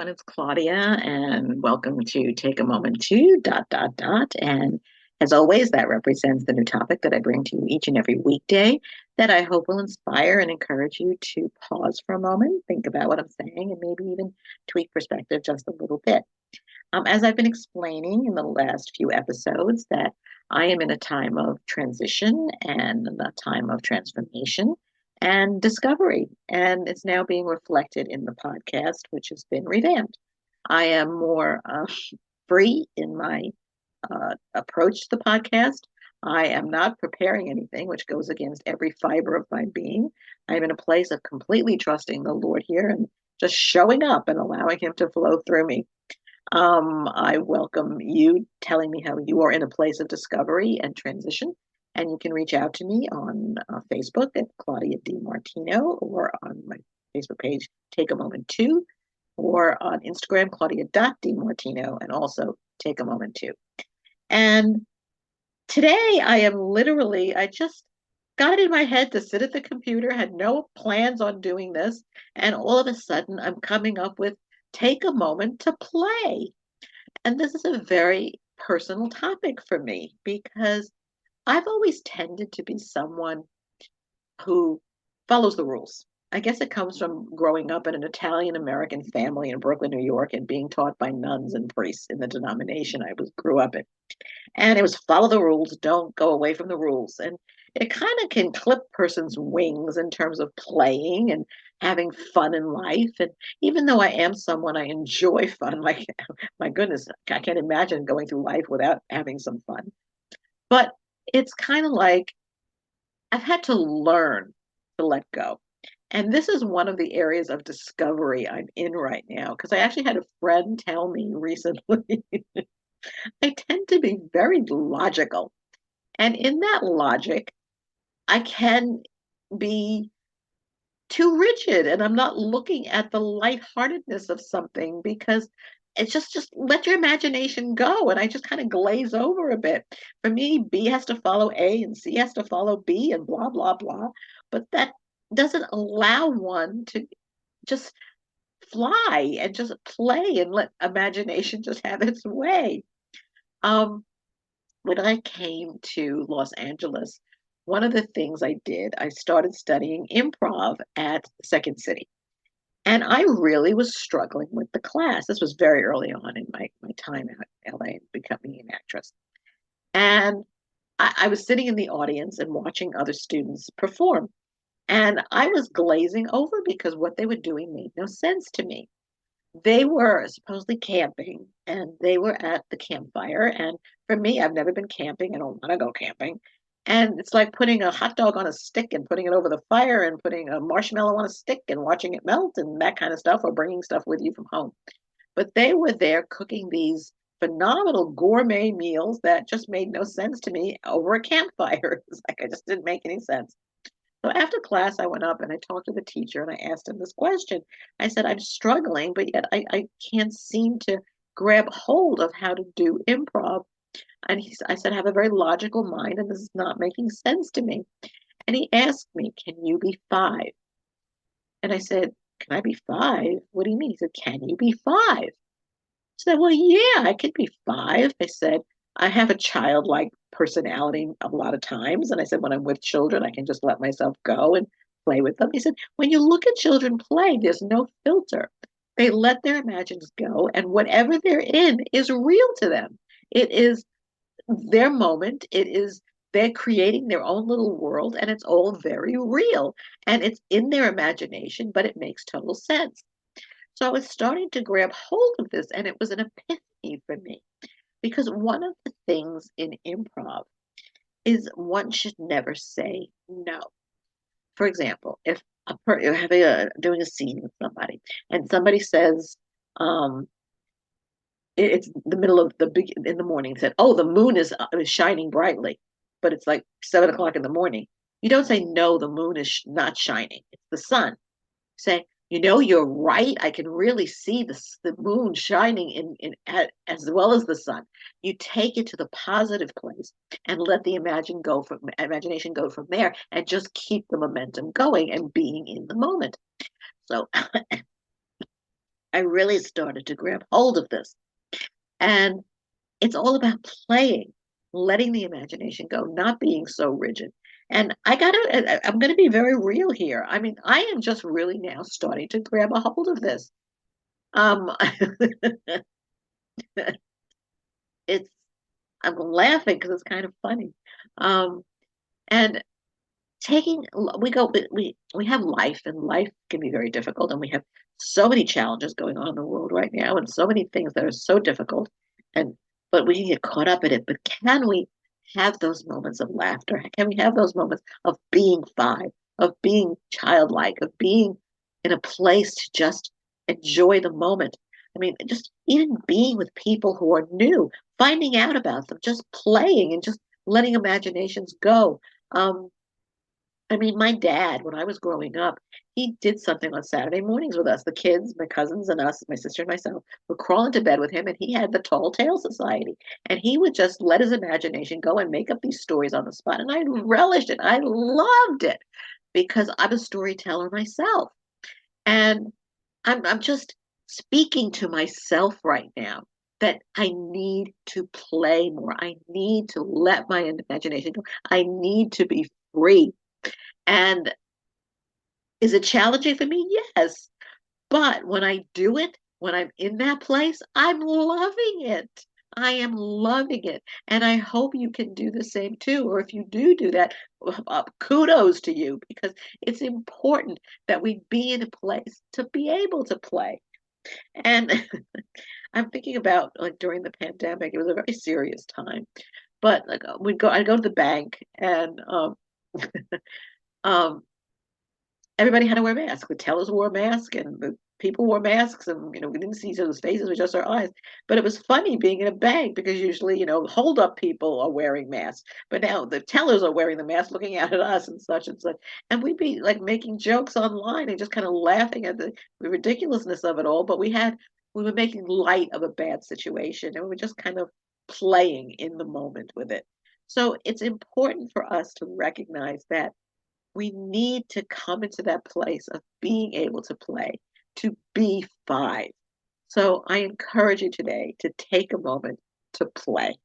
everyone. It's Claudia, and welcome to Take a Moment to dot dot dot. And as always, that represents the new topic that I bring to you each and every weekday that I hope will inspire and encourage you to pause for a moment, think about what I'm saying, and maybe even tweak perspective just a little bit. As I've been explaining in the last few episodes, that I am in a time of transition and a time of transformation and discovery. And it's now being reflected in the podcast, which has been revamped. I am more free in my approach to the podcast. I am not preparing anything, which goes against every fiber of my being. I'm in a place of completely trusting the Lord here and just showing up and allowing Him to flow through me. I welcome you telling me how you are in a place of discovery and transition. And you can reach out to me on Facebook at Claudia D. Martino, or on my Facebook page, Take a Moment To, or on Instagram, Claudia.DiMartino, and also Take a Moment To. And today I just got it in my head to sit at the computer, had no plans on doing this. And all of a sudden, I'm coming up with take a moment to play. And this is a very personal topic for me because I've always tended to be someone who follows the rules. I guess it comes from growing up in an Italian American family in Brooklyn, New York, and being taught by nuns and priests in the denomination I grew up in. And it was follow the rules, don't go away from the rules. And it kind of can clip person's wings in terms of playing and having fun in life. And even though I am someone I enjoy fun, like my goodness, I can't imagine going through life without having some fun. But it's kind of like I've had to learn to let go. And this is one of the areas of discovery I'm in right now because I actually had a friend tell me recently I tend to be very logical. And in that logic, I can be too rigid and I'm not looking at the lightheartedness of something because it's just let your imagination go. And I just kind of glaze over a bit. For me, B has to follow A and C has to follow B and blah, blah, blah. But that doesn't allow one to just fly and just play and let imagination just have its way. Um, when I came to Los Angeles, one of the things I did, I started studying improv at Second City. And I really was struggling with the class. This was very early on in my time out in LA and becoming an actress. And I was sitting in the audience and watching other students perform. And I was glazing over because what they were doing made no sense to me. They were supposedly camping and they were at the campfire. And for me, I've never been camping. I don't want to go camping. And it's like putting a hot dog on a stick and putting it over the fire and putting a marshmallow on a stick and watching it melt and that kind of stuff, or bringing stuff with you from home. But they were there cooking these phenomenal gourmet meals that just made no sense to me over a campfire. It's like I just didn't make any sense. So after class, I went up and I talked to the teacher and I asked him this question. I said, I'm struggling, but yet I can't seem to grab hold of how to do improv. And I said, I have a very logical mind and this is not making sense to me. And he asked me, can you be five? And I said, can I be five? What do you mean? He said, can you be five? I said, well, yeah, I could be five. I said, I have a childlike personality a lot of times. And I said, when I'm with children, I can just let myself go and play with them. He said, when you look at children play, there's no filter. They let their imagines go, and whatever they're in is real to them. It is their moment. It is they're creating their own little world, and it's all very real. And it's in their imagination, but it makes total sense. So I was starting to grab hold of this, and it was an epiphany for me. Because one of the things in improv is one should never say no. For example, if you're doing a scene with somebody, and somebody says, um, it's the middle of in the morning, said, "Oh, the moon is shining brightly," but it's like 7 o'clock in the morning. You don't say no, the moon is not shining. It's the sun. Say, you're right. I can really see the moon shining as well as the sun. You take it to the positive place and let the imagination go from there, and just keep the momentum going and being in the moment. So I really started to grab hold of this. And it's all about playing, letting the imagination go, not being so rigid. And I'm going to be very real here. I mean, I am just really now starting to grab a hold of this. Um, it's, I'm laughing because it's kind of funny. Um, and taking we have life, and life can be very difficult, and we have so many challenges going on in the world right now, and so many things that are so difficult, and but we can get caught up in it. But can we have those moments of laughter? Can we have those moments of being five, of being childlike, of being in a place to just enjoy the moment? I mean, just even being with people who are new, finding out about them, just playing and just letting imaginations go. um, I mean, my dad, when I was growing up, he did something on Saturday mornings with us. The kids, my cousins and us, my sister and myself, would crawl into bed with him, and he had the Tall Tale Society. And he would just let his imagination go and make up these stories on the spot. And I relished it. I loved it because I'm a storyteller myself. And I'm just speaking to myself right now that I need to play more. I need to let my imagination go. I need to be free. And is it challenging for me? Yes. But when I do it, when I'm in that place, I'm loving it. I am loving it. And I hope you can do the same too. Or if you do that, kudos to you, because it's important that we be in a place to be able to play. And I'm thinking about, like, during the pandemic, it was a very serious time. But like, I'd go to the bank, and um everybody had to wear masks. The tellers wore a mask, and the people wore masks, and we didn't see each other's faces with just our eyes. But it was funny being in a bank because usually, hold up people are wearing masks, but now the tellers are wearing the mask, looking out at us and such and such. And we'd be like making jokes online and just kind of laughing at the ridiculousness of it all. But we were making light of a bad situation, and we were just kind of playing in the moment with it. So it's important for us to recognize that we need to come into that place of being able to play, to be five. So I encourage you today to take a moment to play.